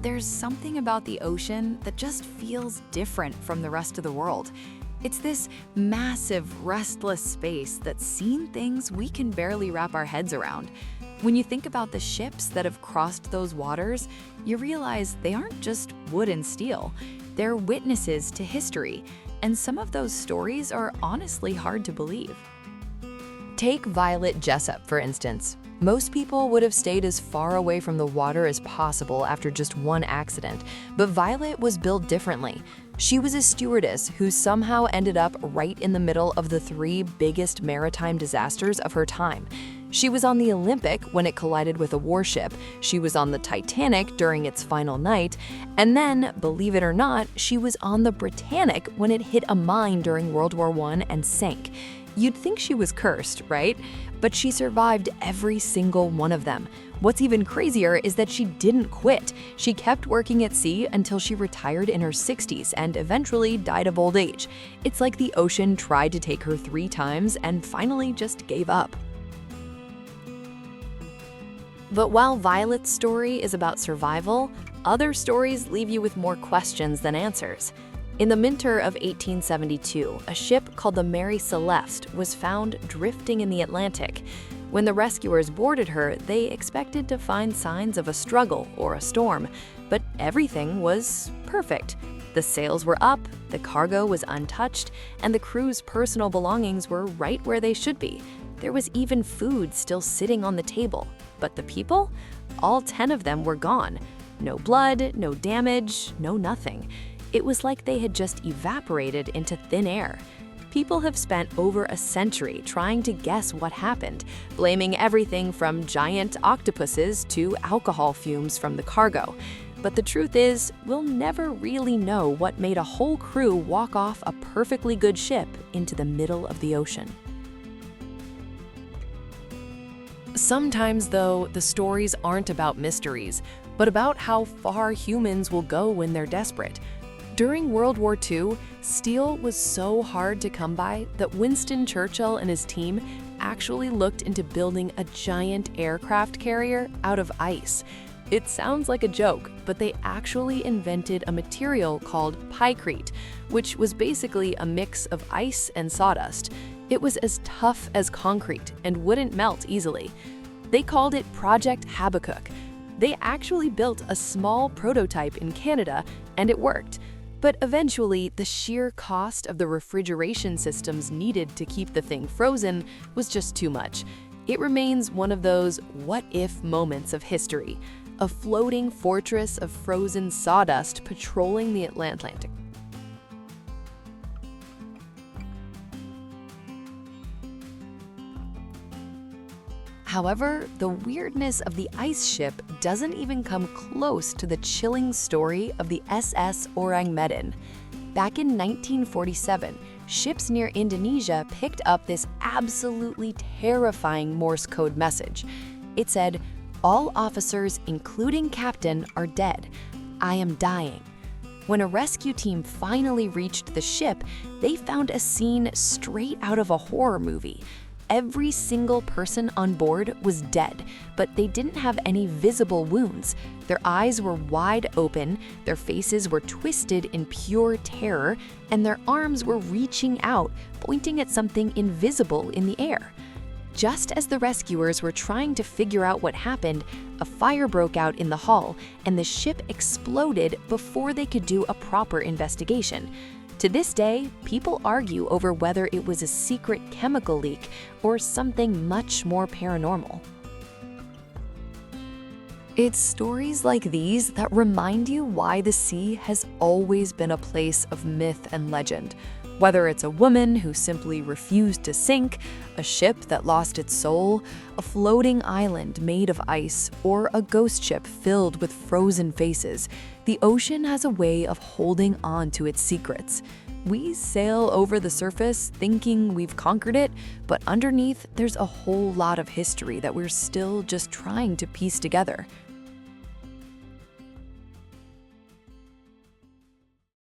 There's something about the ocean that just feels different from the rest of the world. It's this massive, restless space that's seen things we can barely wrap our heads around. When you think about the ships that have crossed those waters, you realize they aren't just wood and steel. They're witnesses to history, and some of those stories are honestly hard to believe. Take Violet Jessup, for instance. Most people would have stayed as far away from the water as possible after just one accident, but Violet was built differently. She was a stewardess who somehow ended up right in the middle of the three biggest maritime disasters of her time. She was on the Olympic when it collided with a warship, she was on the Titanic during its final night, and then, believe it or not, she was on the Britannic when it hit a mine during World War I and sank. You'd think she was cursed, right? But she survived every single one of them. What's even crazier is that she didn't quit. She kept working at sea until she retired in her 60s and eventually died of old age. It's like the ocean tried to take her 3 times and finally just gave up. But while Violet's story is about survival, other stories leave you with more questions than answers. In the winter of 1872, a ship called the Mary Celeste was found drifting in the Atlantic. When the rescuers boarded her, they expected to find signs of a struggle or a storm, but everything was perfect. The sails were up, the cargo was untouched, and the crew's personal belongings were right where they should be. There was even food still sitting on the table. But the people? All 10 of them were gone. No blood, no damage, no nothing. It was like they had just evaporated into thin air. People have spent over a century trying to guess what happened, blaming everything from giant octopuses to alcohol fumes from the cargo. But the truth is, we'll never really know what made a whole crew walk off a perfectly good ship into the middle of the ocean. Sometimes, though, the stories aren't about mysteries, but about how far humans will go when they're desperate. During World War II, steel was so hard to come by that Winston Churchill and his team actually looked into building a giant aircraft carrier out of ice. It sounds like a joke, but they actually invented a material called pykrete, which was basically a mix of ice and sawdust. It was as tough as concrete and wouldn't melt easily. They called it Project Habakkuk. They actually built a small prototype in Canada, and it worked. But eventually, the sheer cost of the refrigeration systems needed to keep the thing frozen was just too much. It remains one of those what-if moments of history, a floating fortress of frozen sawdust patrolling the Atlantic. However, the weirdness of the ice ship doesn't even come close to the chilling story of the SS Orang Medan. Back in 1947, ships near Indonesia picked up this absolutely terrifying Morse code message. It said, "All officers, including captain, are dead. I am dying." When a rescue team finally reached the ship, they found a scene straight out of a horror movie. Every single person on board was dead, but they didn't have any visible wounds. Their eyes were wide open, their faces were twisted in pure terror, and their arms were reaching out, pointing at something invisible in the air. Just as the rescuers were trying to figure out what happened, a fire broke out in the hull, and the ship exploded before they could do a proper investigation. To this day, people argue over whether it was a secret chemical leak or something much more paranormal. It's stories like these that remind you why the sea has always been a place of myth and legend. Whether it's a woman who simply refused to sink, a ship that lost its soul, a floating island made of ice, or a ghost ship filled with frozen faces, the ocean has a way of holding on to its secrets. We sail over the surface thinking we've conquered it, but underneath there's a whole lot of history that we're still just trying to piece together.